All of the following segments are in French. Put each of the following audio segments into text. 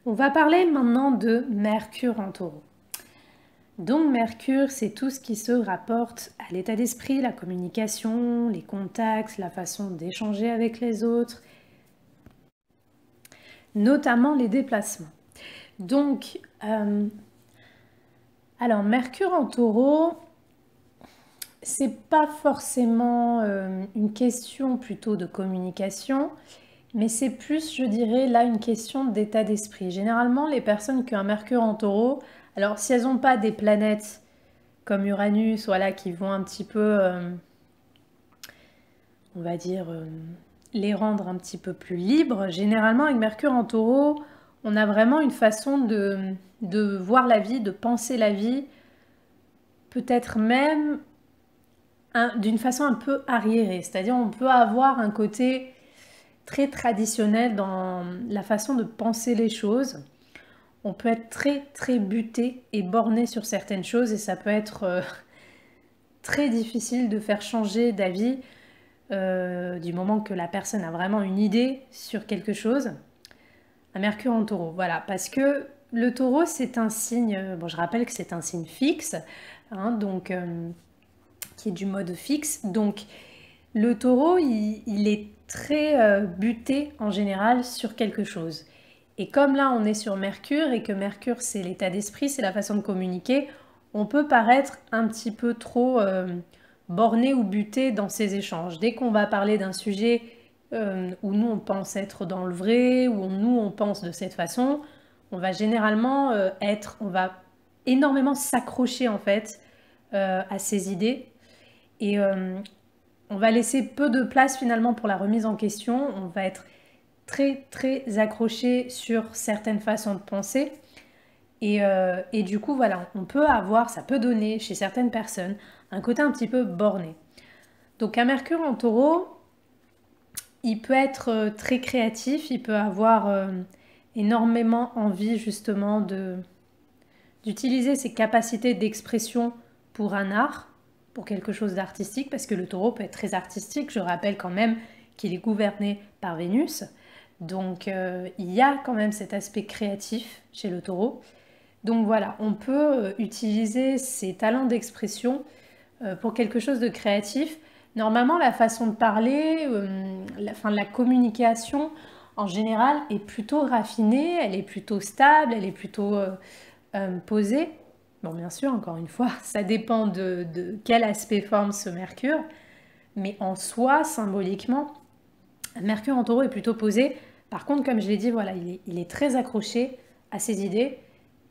On va parler maintenant de Mercure en Taureau. Donc Mercure, c'est tout ce qui se rapporte à l'état d'esprit, la communication, les contacts, la façon d'échanger avec les autres, notamment les déplacements. Donc, alors Mercure en Taureau, c'est pas forcément une question plutôt de communication, mais c'est plus, je dirais, là une question d'état d'esprit. Généralement, les personnes qui ont un Mercure en Taureau, alors si elles n'ont pas des planètes comme Uranus, voilà, qui vont un petit peu, on va dire, les rendre un petit peu plus libres. Généralement, avec Mercure en Taureau, on a vraiment une façon de voir la vie, de penser la vie, peut-être même d'une façon un peu arriérée. C'est-à-dire, on peut avoir un côté très traditionnel dans la façon de penser les choses. On peut être très très buté et borné sur certaines choses et ça peut être très difficile de faire changer d'avis du moment que la personne a vraiment une idée sur quelque chose. Un Mercure en Taureau, voilà, parce que le Taureau c'est un signe, bon je rappelle que c'est un signe fixe, hein, donc qui est du mode fixe, donc le Taureau il est très buté en général sur quelque chose. Et comme là on est sur Mercure et que Mercure c'est l'état d'esprit, c'est la façon de communiquer, on peut paraître un petit peu trop borné ou buté dans ces échanges. Dès qu'on va parler d'un sujet où nous on pense être dans le vrai, où nous on pense de cette façon, on va généralement on va énormément s'accrocher en fait à ces idées et on va laisser peu de place finalement pour la remise en question. On va être très très accroché sur certaines façons de penser. Et du coup, voilà, on peut avoir, ça peut donner chez certaines personnes un côté un petit peu borné. Donc un Mercure en Taureau, il peut être très créatif, il peut avoir énormément envie justement d'utiliser ses capacités d'expression pour un art, pour quelque chose d'artistique, parce que le Taureau peut être très artistique. Je rappelle quand même qu'il est gouverné par Vénus. Donc il y a quand même cet aspect créatif chez le Taureau. Donc voilà, on peut utiliser ses talents d'expression pour quelque chose de créatif. Normalement, la façon de parler, la communication en général est plutôt raffinée, elle est plutôt stable, elle est plutôt posée. Bon, bien sûr, encore une fois, ça dépend de quel aspect forme ce Mercure, mais en soi, symboliquement, Mercure en Taureau est plutôt posé. Par contre, comme je l'ai dit, voilà, il est très accroché à ses idées,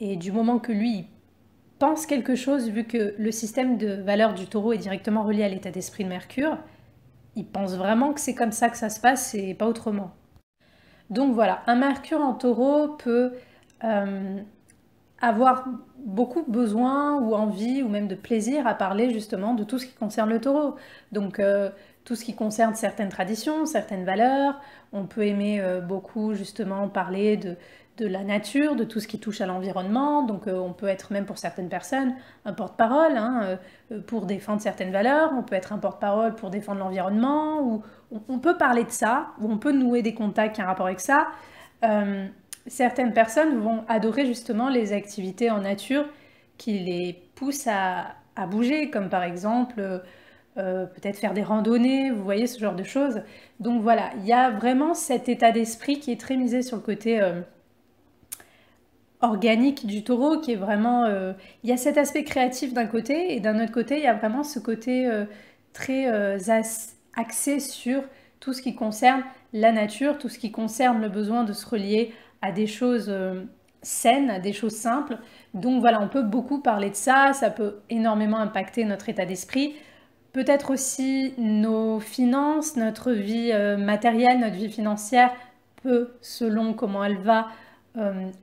et du moment que lui, il pense quelque chose, vu que le système de valeurs du Taureau est directement relié à l'état d'esprit de Mercure, il pense vraiment que c'est comme ça que ça se passe et pas autrement. Donc voilà, un Mercure en Taureau peut euh, avoir beaucoup besoin ou envie ou même de plaisir à parler justement de tout ce qui concerne le Taureau. Donc tout ce qui concerne certaines traditions, certaines valeurs. On peut aimer beaucoup justement parler de la nature, de tout ce qui touche à l'environnement. Donc on peut être même pour certaines personnes un porte-parole hein, pour défendre certaines valeurs. On peut être un porte-parole pour défendre l'environnement. Ou on peut parler de ça, ou on peut nouer des contacts qui ont un rapport avec ça. Euh, Certaines personnes vont adorer justement les activités en nature qui les poussent à bouger, comme par exemple peut-être faire des randonnées, vous voyez ce genre de choses. Donc voilà, il y a vraiment cet état d'esprit qui est très misé sur le côté organique du taureau, qui est vraiment... il y a cet aspect créatif d'un côté, et d'un autre côté, il y a vraiment ce côté très axé sur tout ce qui concerne la nature, tout ce qui concerne le besoin de se relier à des choses saines, à des choses simples. Donc voilà, on peut beaucoup parler de ça, ça peut énormément impacter notre état d'esprit. Peut-être aussi nos finances, notre vie matérielle, notre vie financière peut, selon comment elle va,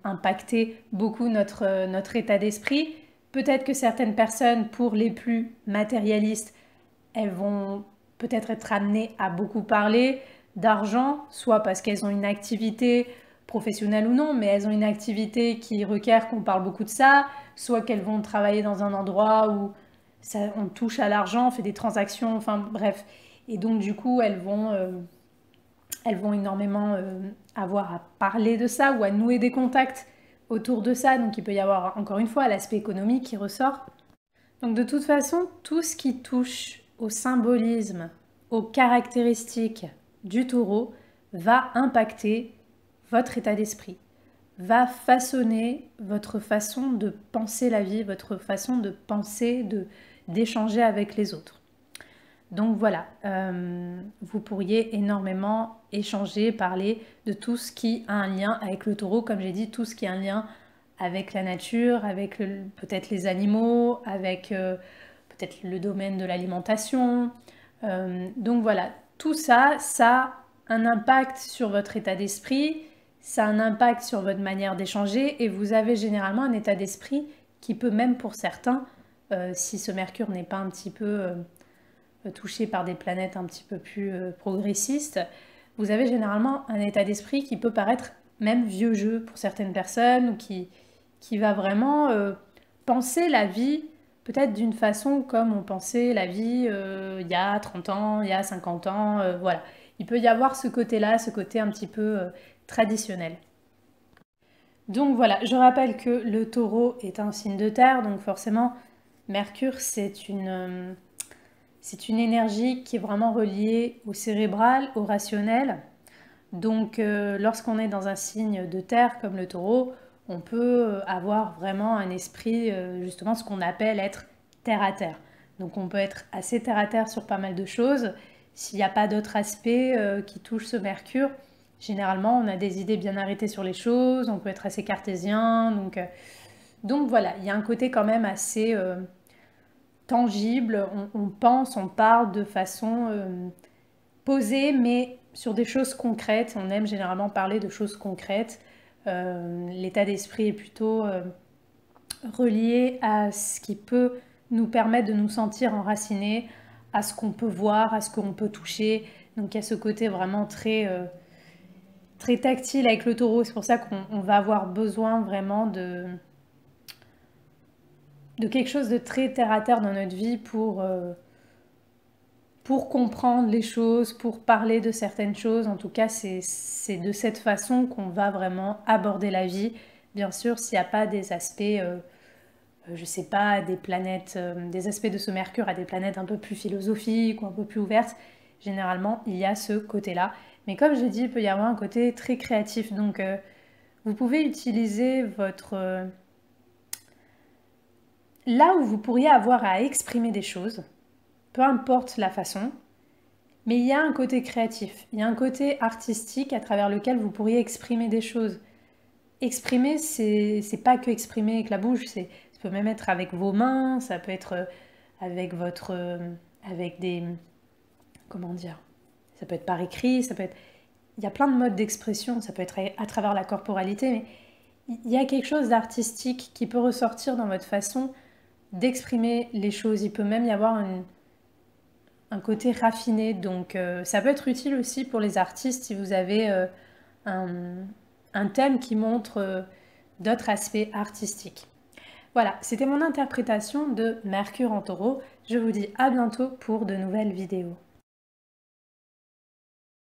impacter beaucoup notre état d'esprit. Peut-être que certaines personnes, pour les plus matérialistes, elles vont peut-être être amenées à beaucoup parler d'argent, soit parce qu'elles ont une activité professionnelle ou non, mais elles ont une activité qui requiert qu'on parle beaucoup de ça, soit qu'elles vont travailler dans un endroit où ça, on touche à l'argent, on fait des transactions, enfin bref. Et donc du coup, elles vont elles vont énormément avoir à parler de ça ou à nouer des contacts autour de ça. Donc il peut y avoir encore une fois l'aspect économique qui ressort. Donc de toute façon, tout ce qui touche au symbolisme, aux caractéristiques du taureau va impacter votre état d'esprit, va façonner votre façon de penser la vie, votre façon de penser, d'échanger avec les autres. Donc voilà, vous pourriez énormément échanger, parler de tout ce qui a un lien avec le taureau, comme j'ai dit, tout ce qui a un lien avec la nature, avec peut-être les animaux, avec peut-être le domaine de l'alimentation. Donc voilà, tout ça, ça a un impact sur votre état d'esprit, ça a un impact sur votre manière d'échanger et vous avez généralement un état d'esprit qui peut même pour certains, si ce Mercure n'est pas un petit peu touché par des planètes un petit peu plus progressistes, vous avez généralement un état d'esprit qui peut paraître même vieux jeu pour certaines personnes, ou qui va vraiment penser la vie peut-être d'une façon comme on pensait la vie il y a 30 ans, il y a 50 ans, voilà. Il peut y avoir ce côté-là, ce côté un petit peu traditionnel. Donc voilà, je rappelle que le taureau est un signe de terre, donc forcément Mercure c'est une énergie qui est vraiment reliée au cérébral, au rationnel. Donc lorsqu'on est dans un signe de terre comme le taureau, on peut avoir vraiment un esprit, justement ce qu'on appelle être terre à terre. Donc on peut être assez terre à terre sur pas mal de choses. S'il n'y a pas d'autres aspects qui touchent ce Mercure, généralement on a des idées bien arrêtées sur les choses, on peut être assez cartésien. Donc voilà, il y a un côté quand même assez tangible, on pense, on parle de façon posée, mais sur des choses concrètes. On aime généralement parler de choses concrètes. L'état d'esprit est plutôt relié à ce qui peut nous permettre de nous sentir enracinés, à ce qu'on peut voir, à ce qu'on peut toucher. Donc il y a ce côté vraiment très, très tactile avec le taureau. C'est pour ça qu'on va avoir besoin vraiment de quelque chose de très terre à terre dans notre vie pour comprendre les choses, pour parler de certaines choses. En tout cas, c'est de cette façon qu'on va vraiment aborder la vie. Bien sûr, s'il n'y a pas des aspects, je sais pas, des planètes, des aspects de ce Mercure à des planètes un peu plus philosophiques ou un peu plus ouvertes, généralement, il y a ce côté-là. Mais comme j'ai dit, il peut y avoir un côté très créatif. Donc, vous pouvez utiliser votre... là où vous pourriez avoir à exprimer des choses, peu importe la façon, mais il y a un côté créatif, il y a un côté artistique à travers lequel vous pourriez exprimer des choses. Exprimer, c'est pas que exprimer avec la bouche, ça peut même être avec vos mains, ça peut être avec votre, avec des, comment dire, ça peut être par écrit, ça peut être, il y a plein de modes d'expression, ça peut être à travers la corporalité, mais il y a quelque chose d'artistique qui peut ressortir dans votre façon d'exprimer les choses. Il peut même y avoir un côté raffiné. Donc ça peut être utile aussi pour les artistes si vous avez un thème qui montre d'autres aspects artistiques. Voilà, c'était mon interprétation de Mercure en Taureau. Je vous dis à bientôt pour de nouvelles vidéos.